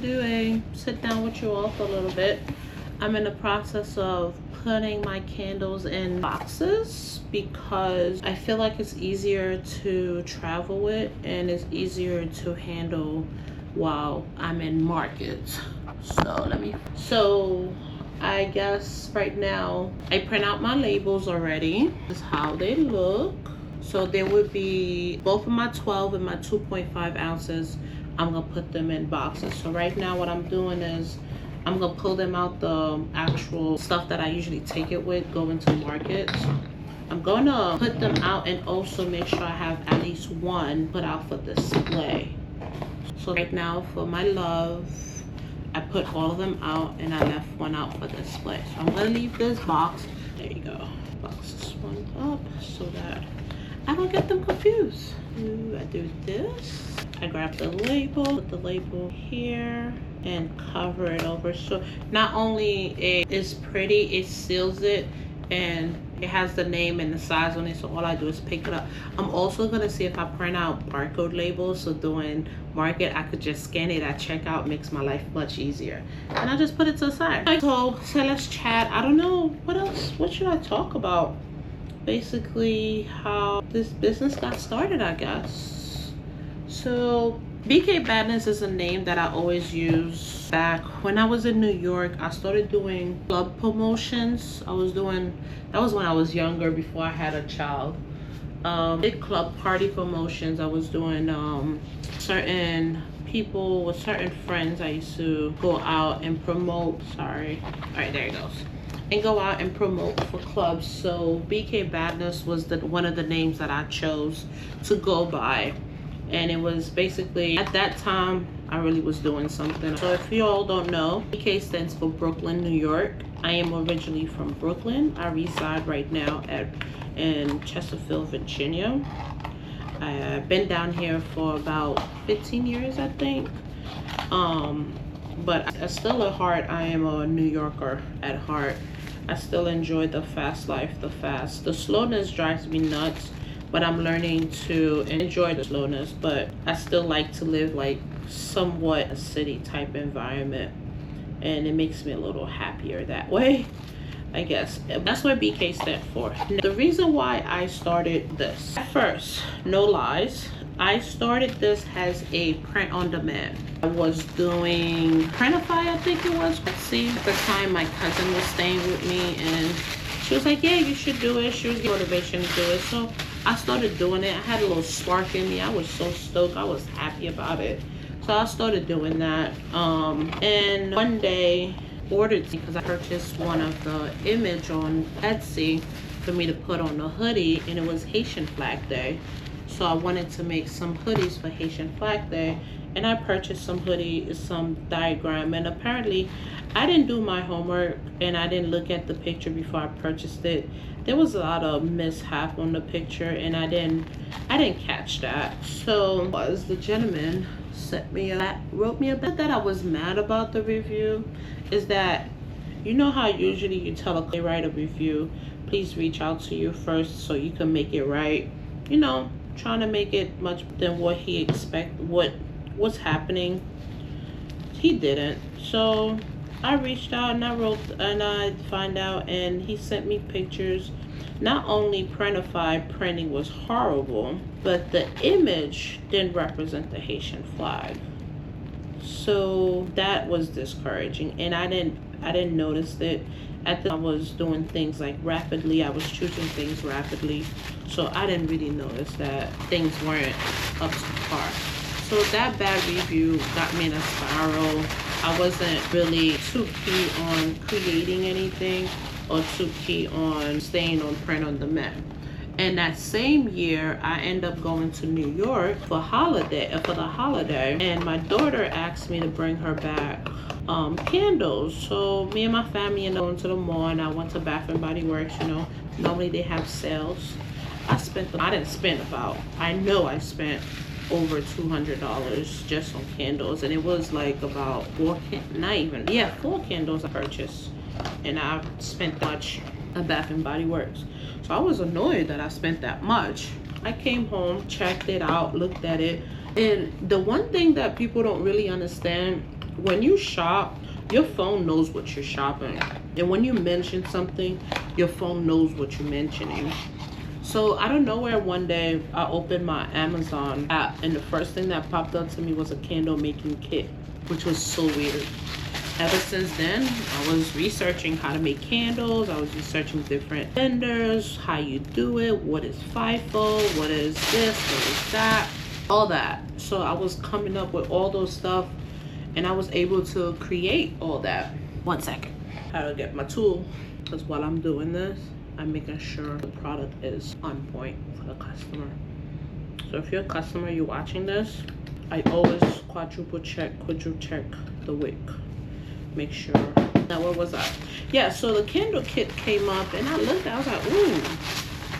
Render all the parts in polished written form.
do a sit down with you all for a little bit. I'm in the process of putting my candles in boxes because I feel like it's easier to travel with and it's easier to handle while I'm in markets. So I guess right now I print out my labels already. This is how they look. So there would be both of my 12 and my 2.5 ounces. I'm gonna put them in boxes. So right now what I'm doing is I'm gonna pull them out the actual stuff that I usually take it with, go into markets. I'm gonna put them out and also make sure I have at least one put out for display. So right now for my love, I put all of them out and I left one out for display. So I'm gonna leave this box. There you go. Box this one up so that I don't get them confused. I do this. I grab the label, put the label here and cover it over. So not only it is pretty, it seals it and it has the name and the size on it. So all I do is pick it up. I'm also gonna see if I print out barcode labels. So doing market, I could just scan it at checkout, makes my life much easier. And I just put it to the side. So let's chat. I don't know what else, what should I talk about? Basically how this business got started, I guess. So BK Badness is a name that I always use. Back when I was in New York, I started doing club promotions. That was when I was younger, before I had a child. Did club party promotions. I was doing certain people with certain friends. I used to go out and promote. Sorry. All right, there it goes. And go out and promote for clubs. So BK Badness was one of the names that I chose to go by. And it was basically, at that time, I really was doing something. So if you all don't know, BK stands for Brooklyn, New York. I am originally from Brooklyn. I reside right now in Chesterfield, Virginia. I've been down here for about 15 years, I think. But still at heart, I am a New Yorker at heart. I still enjoy the fast life, the slowness drives me nuts, but I'm learning to enjoy the slowness. But I still like to live like somewhat a city type environment, and it makes me a little happier that way, I guess. That's what BK stands for. The reason why I started this, at first, no lies, I started this as a print on demand. I was doing Printify, I think it was. See, at the time my cousin was staying with me and she was like, yeah, you should do it. She was getting motivation to do it. So I started doing it. I had a little spark in me. I was so stoked. I was happy about it. So I started doing that. And one day ordered, because I purchased one of the image on Etsy for me to put on the hoodie, and it was Haitian Flag Day. So I wanted to make some hoodies for Haitian Flag Day, and I purchased some diagram, and apparently I didn't do my homework and I didn't look at the picture before I purchased it. There was a lot of mishap on the picture and I didn't catch that. So as the gentleman wrote me about that, I was mad about the review, is that, you know how usually you tell a write a review, please reach out to you first so you can make it right, you know, trying to make it much than what he what's happening. He didn't. So I reached out and I wrote and I find out, and he sent me pictures. Not only printing was horrible, but the image didn't represent the Haitian flag. So that was discouraging, and I didn't notice it. At the time I was doing things like rapidly. I was choosing things rapidly, so I didn't really notice that things weren't up to par. So that bad review got me in a spiral. I wasn't really too keen on creating anything or too keen on staying on print on demand. And that same year, I ended up going to New York for the holiday, and my daughter asked me to bring her back candles. So me and my family ended up going to the mall, and I went to Bath and Body Works. You know, normally they have sales. I spent I spent over $200 just on candles, and it was like about four candles I purchased, and I spent that much at Bath and Body Works. So I was annoyed that I spent that much. I came home, checked it out, looked at it, and the one thing that people don't really understand when you shop, your phone knows what you're shopping. And when you mention something, your phone knows what you're mentioning. So out of nowhere one day, I opened my Amazon app and the first thing that popped up to me was a candle making kit, which was so weird. Ever since then, I was researching how to make candles. I was researching different vendors, how you do it, what is FIFO, what is this, what is that, all that. So I was coming up with all those stuff and I was able to create all that. 1 second. How to get my tool, because while I'm doing this, I'm making sure the product is on point for the customer. So if you're a customer, you're watching this, I always quadruple check the wick. Make sure. Now where was I? Yeah, so the candle kit came up and I looked, I was like, ooh,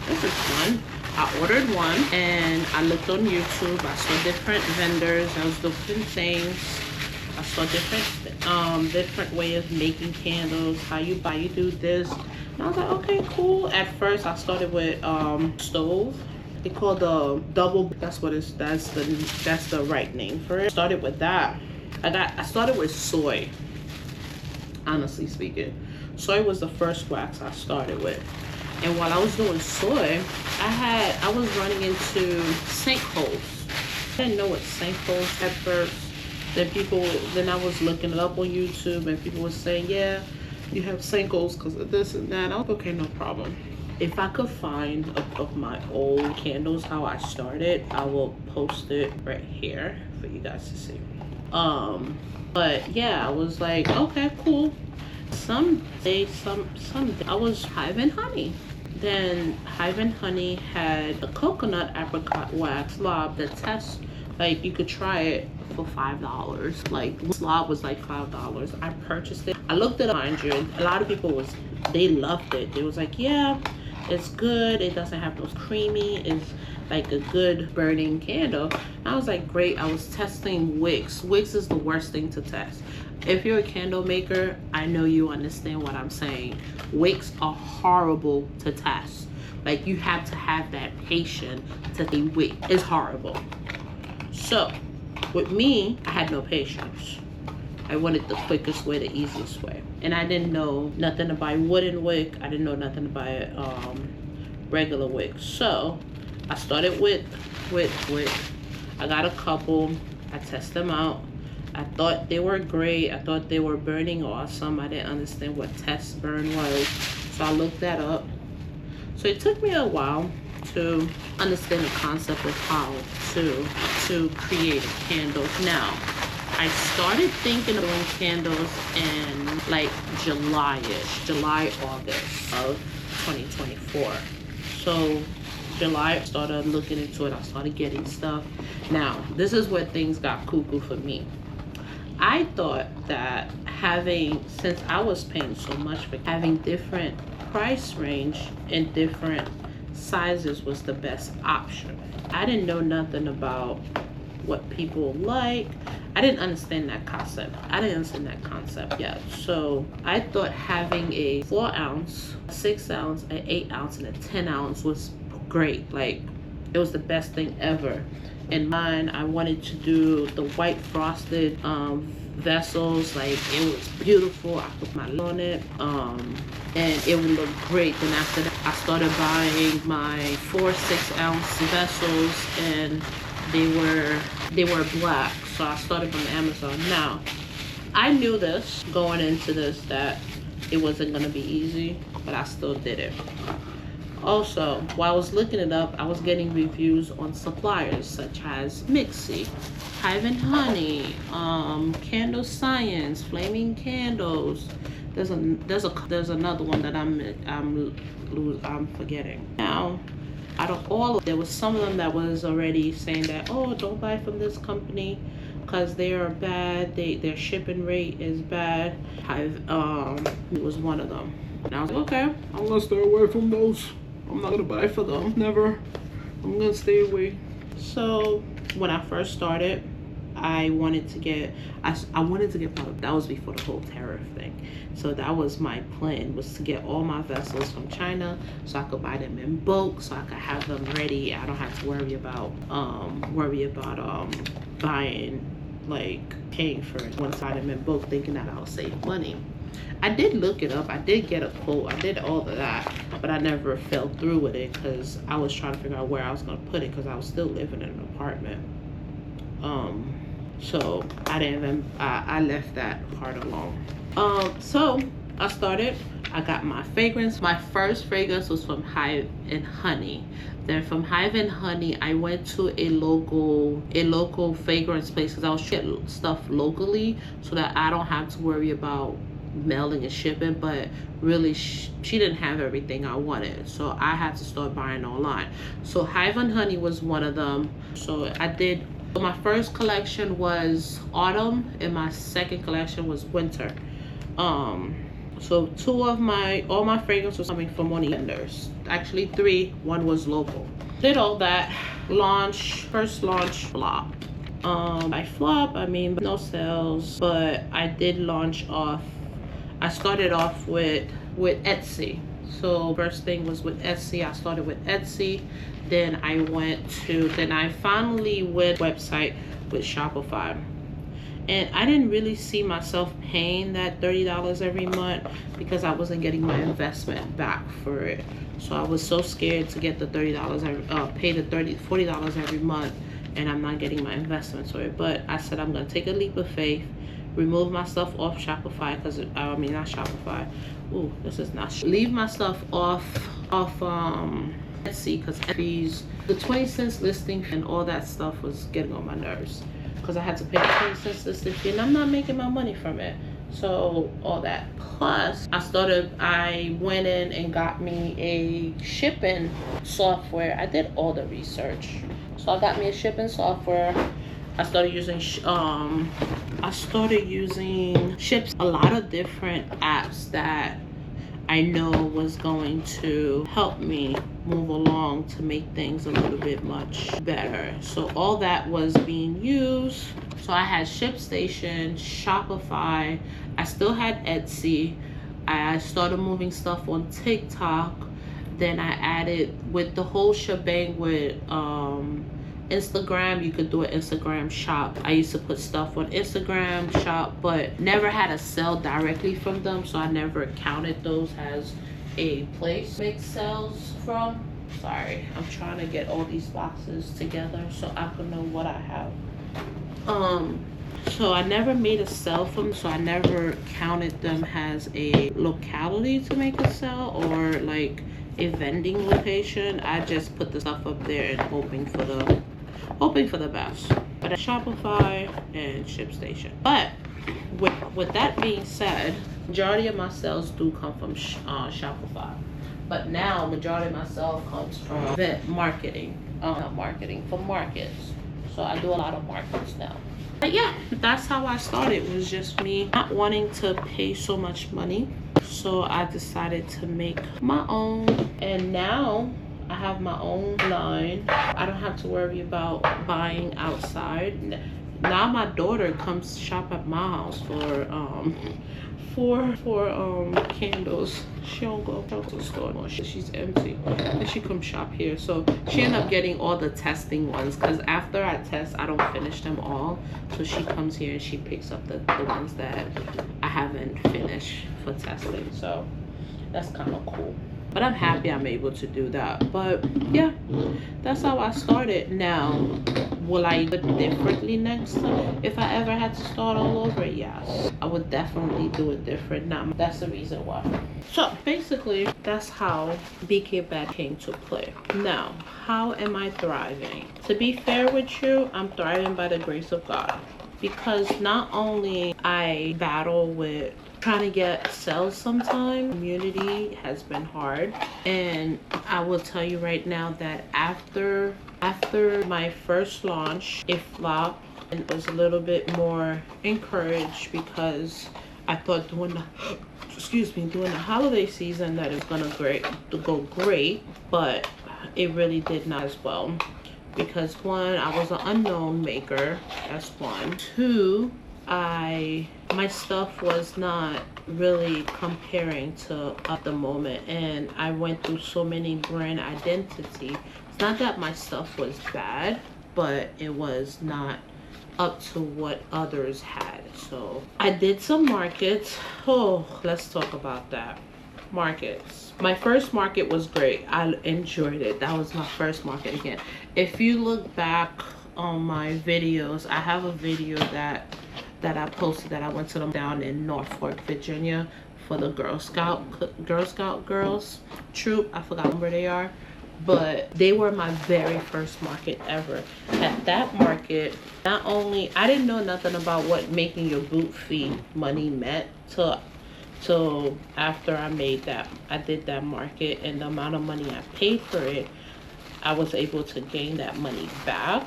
this is fun. I ordered one and I looked on YouTube. I saw different vendors. I was different things. I saw different way of making candles, how you do this. And I was like, okay, cool. At first I started with stove. They call the double, that's the right name for it. Started with that. I started with soy. Honestly speaking, soy was the first wax I started with. And while I was doing soy, I was running into sinkholes. I didn't know what sinkholes at first. Then I was looking it up on YouTube and people were saying, yeah, you have sinkholes because of this and that. I was okay, no problem. If I could find of my old candles how I started, I will post it right here for you guys to see. But yeah, I was like, okay, cool. Someday I was Hive and Honey. Then Hive and Honey had a coconut apricot wax slob that tests, like you could try it for $5. Like slob was like $5. I purchased it. I looked at 100. A lot of people they loved it. They was like, yeah, it's good. It doesn't have those creamy. It's like a good burning candle. I was like, great. I was testing wicks. Wicks is the worst thing to test. If you're a candle maker, I know you understand what I'm saying. Wicks are horrible to test. Like you have to have that patience to the wick. It's horrible. So with me, I had no patience. I wanted the quickest way, the easiest way. And I didn't know nothing to buy wooden wick. I didn't know nothing to buy regular wick. So I started with wick. I got a couple. I tested them out. I thought they were great. I thought they were burning awesome. I didn't understand what test burn was. So I looked that up. So it took me a while to understand the concept of how to create a candle. Now, I started thinking of doing candles in like July, August of 2024. So July, I started looking into it. I started getting stuff. Now, this is where things got cuckoo for me. I thought that since I was paying so much for having different price range and different sizes was the best option. I didn't know nothing about what people like. I didn't understand that concept yet. So I thought having a 4 ounce, a 6 ounce, an 8 ounce, and a 10 ounce was great. Like it was the best thing ever. In mine, I wanted to do the white frosted vessels. Like it was beautiful. I put my lid on it, and it would look great. Then after that, I started buying my 4 6-ounce vessels, and they were black. So I started from Amazon. Now, I knew this going into this that it wasn't gonna be easy, but I still did it. Also, while I was looking it up, I was getting reviews on suppliers such as Mixie, Hive and Honey, Candle Science, Flaming Candles. There's another one that I'm forgetting. Now, out of all, there was some of them that was already saying that, oh, don't buy from this company because they are bad. Their shipping rate is bad. Hive, it was one of them. And I was like, okay, I'm gonna stay away from those. I'm not gonna buy for them, never. I'm gonna stay away. So when I first started, I wanted to get product. That was before the whole tariff thing. So that was my plan, was to get all my vessels from China so I could buy them in bulk, so I could have them ready. I don't have to worry about buying like paying for it one vitamin book thinking that I'll save money. I did look it up. I did get a quote. I did all of that, but I never fell through with it because I was trying to figure out where I was going to put it because I was still living in an apartment. So I didn't even, I left that part alone. So I got my fragrance. My first fragrance was from Hive and Honey. Then from Hive and Honey, I went to a local fragrance place because I was shipping stuff locally so that I don't have to worry about mailing and shipping. But really, she didn't have everything I wanted, so I had to start buying online. So Hive and Honey was one of them. So I did. My first collection was autumn, and my second collection was winter. So all my fragrance was coming from one of the vendors. Actually 3, one was local. Did all that, first launch flopped. By flop, I mean no sales, but I did launch off. I started off with Etsy. So first thing was with Etsy. I started with Etsy. Then I finally went website with Shopify. And I didn't really see myself paying that $30 every month because I wasn't getting my investment back for it. So I was so scared to get the $30, pay the $40 every month, and I'm not getting my investments for it. But I said I'm gonna take a leap of faith, remove my stuff off Shopify not Shopify. Ooh, this is not. Leave my stuff off Etsy because the 20 cents listing and all that stuff was getting on my nerves. Because I had to pay the 20 cents listing fee and I'm not making my money from it. So all that. Plus, I went in and got me a shipping software. I did all the research. So I got me a shipping software. I started using Ships, a lot of different apps that I know was going to help me move along to make things a little bit much better. So all that was being used. So I had ShipStation, Shopify, I still had Etsy. I started moving stuff on TikTok. Then I added with the whole shebang with Instagram. You could do an Instagram shop. I used to put stuff on Instagram shop, but never had a sell directly from them, so I never counted those as a place to make sales from. Sorry, I'm trying to get all these boxes together so I can know what I have. So I never made a sell from them, so I never counted them as a locality to make a sell or like a vending location. I just put the stuff up there and hoping for the best. But Shopify and ShipStation. But with that being said, majority of my sales do come from Shopify. But now majority of my sales comes from event marketing, from markets. So I do a lot of markets now. But yeah, that's how I started. It was just me not wanting to pay so much money. So I decided to make my own, and now I have my own line. I don't have to worry about buying outside. Now my daughter comes shop at my house for candles. She don't go to the store anymore. She's empty, and she comes shop here. So she ended up getting all the testing ones because after I test, I don't finish them all. So she comes here and she picks up the ones that I haven't finished for testing. So that's kind of cool. But I'm happy I'm able to do that. But yeah, that's how I started. Now, will I do it differently next time? If I ever had to start all over, yes. I would definitely do it different now. That's the reason why. So basically, that's how BK Bad came to play. Now, how am I thriving? To be fair with you, I'm thriving by the grace of God. Because not only I battle with trying to get sales sometimes, community has been hard. And I will tell you right now that after my first launch, it flopped and was a little bit more encouraged because I thought during the holiday season that it was gonna go great, but it really did not as well. Because one, I was an unknown maker, that's one. Two, my stuff was not really comparing to at the moment, and I went through so many brand identity. It's not that my stuff was bad, but it was not up to what others had. So I did some markets. Oh, let's talk about that. Markets. My first market was great. I enjoyed it. That was my first market again. If you look back on my videos, I have a video that I posted that I went to them down in Norfolk, Virginia for the Girl Scout girls troop. I forgot where they are, but they were my very first market ever. At that market, not only I didn't know nothing about what making your boot fee money meant till after I did that market, and the amount of money I paid for it, I was able to gain that money back,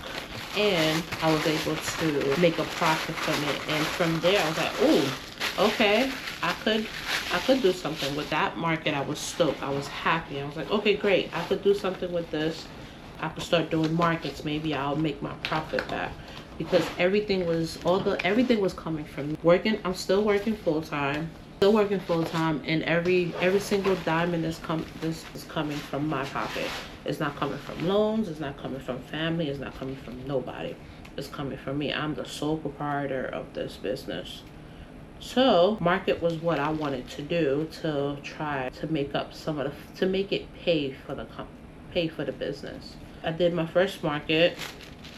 and I was able to make a profit from it. And from there I was like, oh, okay, I could do something with that market. I was stoked. I was happy. I was like, okay, great, I could do something with this. I could start doing markets. Maybe I'll make my profit back, because everything was coming from working. I'm still working full-time, and every single dime in this is coming from my pocket. It's not coming from loans, it's not coming from family, it's not coming from nobody. It's coming from me. I'm the sole proprietor of this business. So market was what I wanted to do, to try to make up to make it pay for the business. I did my first market.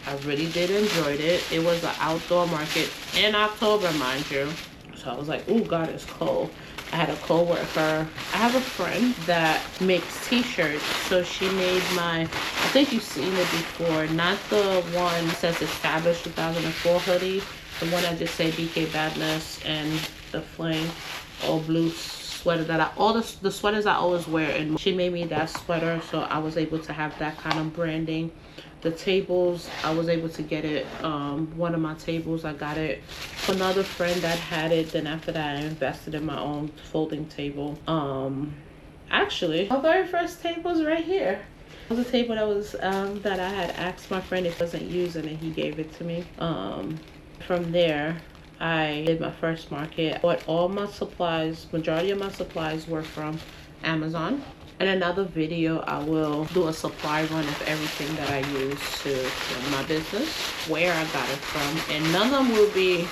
I really did enjoy it. It was an outdoor market in October, mind you. So I was like, oh God, it's cold. I had a co-worker. I have a friend that makes t-shirts. So she made I think you've seen it before, not the one that says established 2004 hoodie, the one that just say BK Badness and the flame, all blue sweater all the sweaters I always wear. And she made me that sweater, so I was able to have that kind of branding. The tables, I was able to get it, one of my tables, I got it from another friend that had it. Then after that, I invested in my own folding table. Actually, my very first table is right here. It was a table that was that I had asked my friend if he wasn't using, and he gave it to me. From there, I did my first market. Bought all my supplies. Majority of my supplies were from Amazon. In another video, I will do a supply run of everything that I use to run my business, where I got it from, and none of them will be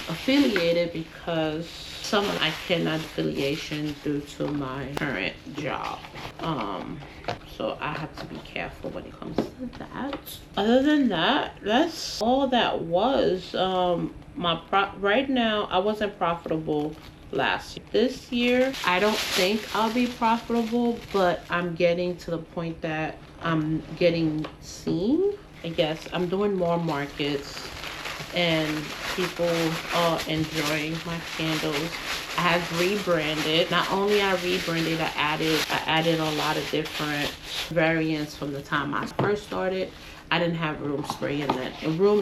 affiliated, because some I cannot affiliation due to my current job. So I have to be careful when it comes to that. Other than that, that's all that was. Right now, I wasn't profitable last year. This year, I don't think I'll be profitable, but I'm getting to the point that I'm getting seen. I guess I'm doing more markets, and people are enjoying my candles. I have rebranded. Not only I rebranded, I added a lot of different variants from the time I first started. I didn't have room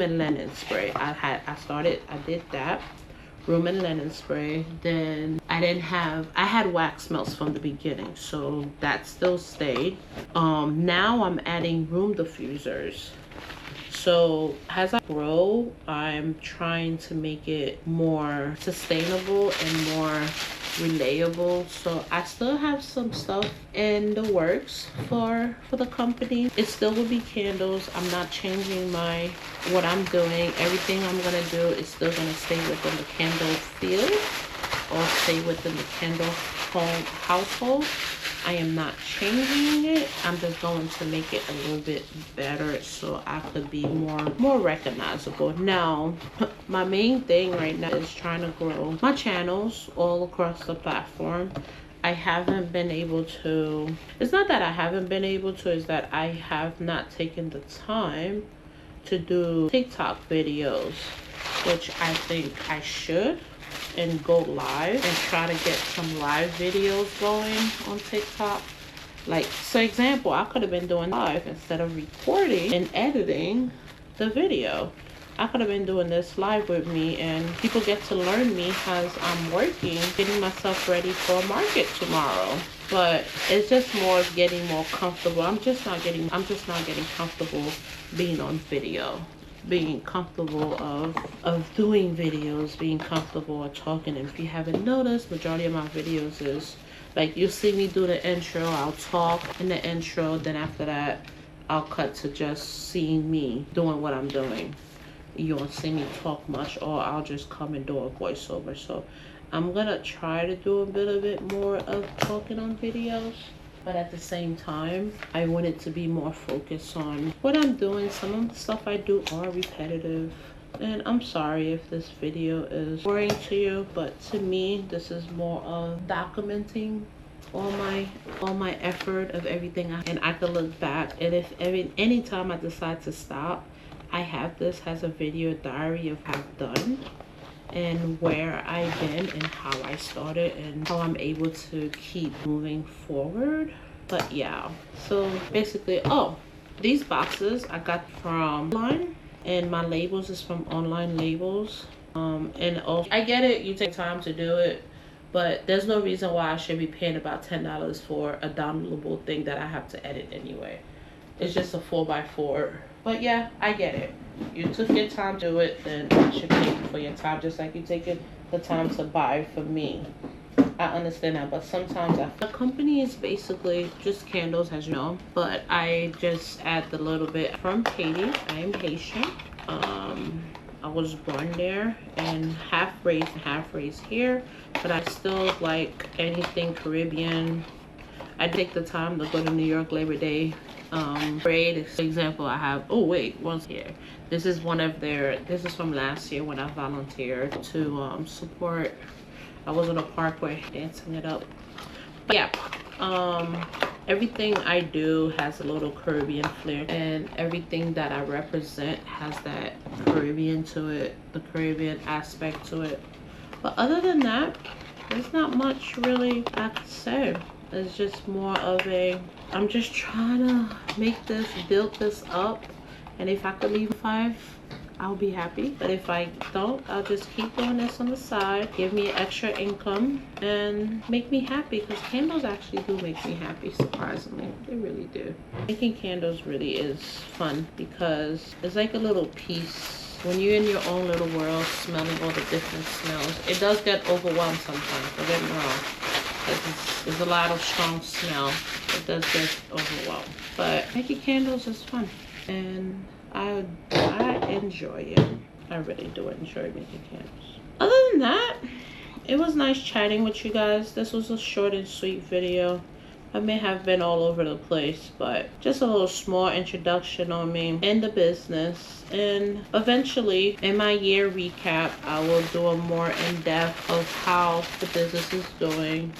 and linen spray. I did that. Room and linen spray. Then I had wax melts from the beginning, so that still stayed. Now I'm adding room diffusers. So as I grow, I'm trying to make it more sustainable and more relatable. So I still have some stuff in the works for the company. It still will be candles. I'm not changing what I'm doing. Everything I'm gonna do is still gonna stay within the candle field, or stay within the candle household. I am not changing it. I'm just going to make it a little bit better so I could be more recognizable. Now, my main thing right now is trying to grow my channels all across the platform. I haven't been able to, it's not that I haven't been able to, it's that I have not taken the time to do TikTok videos, which I think I should, and go live and try to get some live videos going on TikTok. Like, for example, I could have been doing live instead of recording and editing the video. I could have been doing this live with me, and people get to learn me as I'm working, getting myself ready for a market tomorrow. But it's just more getting more comfortable. I'm just not getting comfortable being on video, being comfortable of doing videos, being comfortable of talking. And if you haven't noticed, majority of my videos is like, you'll see me do the intro, I'll talk in the intro, then after that I'll cut to just seeing me doing what I'm doing. You won't see me talk much, or I'll just come and do a voiceover. So I'm gonna try to do a bit more of talking on videos, but at the same time I want it to be more focused on what I'm doing. Some of the stuff I do are repetitive, and I'm sorry if this video is boring to you, but to me this is more of documenting all my effort of everything and I could look back, and if anytime I decide to stop, I have this as a video diary of what I've done and where I've been and how I started and how I'm able to keep moving forward. But yeah, so basically, oh, these boxes I got from online, and my labels is from Online Labels. And also, I get it, you take time to do it, but there's no reason why I should be paying about $10 for a downloadable thing that I have to edit anyway. It's just a 4x4. But yeah, I get it. You took your time to do it, then I should pay you for your time, just like you taking the time to buy from me. I understand that, but sometimes the company is basically just candles, as you know, but I just add the little bit from Haiti. I am Haitian. I was born there and half raised here, but I still like anything Caribbean. I take the time to go to New York Labor Day parade. For example, I have, oh wait, one's here. This is one of their, this is from last year when I volunteered to support. I was on a parkway dancing it up. But yeah, everything I do has a little Caribbean flair, and everything that I represent has that Caribbean to it, the Caribbean aspect to it. But other than that, there's not much really I could say. It's just more of a, I'm just trying to make this, build this up, and if I could leave 5, I'll be happy. But if I don't, I'll just keep doing this on the side, give me extra income and make me happy, because candles actually do make me happy, surprisingly. They really do. Making candles really is fun because it's like a little piece. When you're in your own little world, smelling all the different smells, it does get overwhelmed sometimes, don't get me wrong. There's a lot of strong smell. It does get overwhelmed. But making candles is fun, and I enjoy it. I really do enjoy making candles. Other than that, it was nice chatting with you guys. This was a short and sweet video. I may have been all over the place, but just a little small introduction on me and the business. And eventually, in my year recap, I will do a more in-depth of how the business is doing,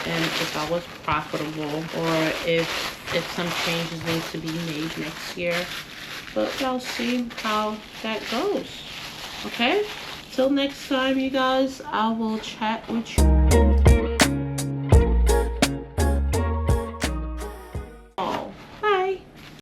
and if I was profitable, or if some changes need to be made next year. But I'll see how that goes. Okay? Till next time, you guys, I will chat with you.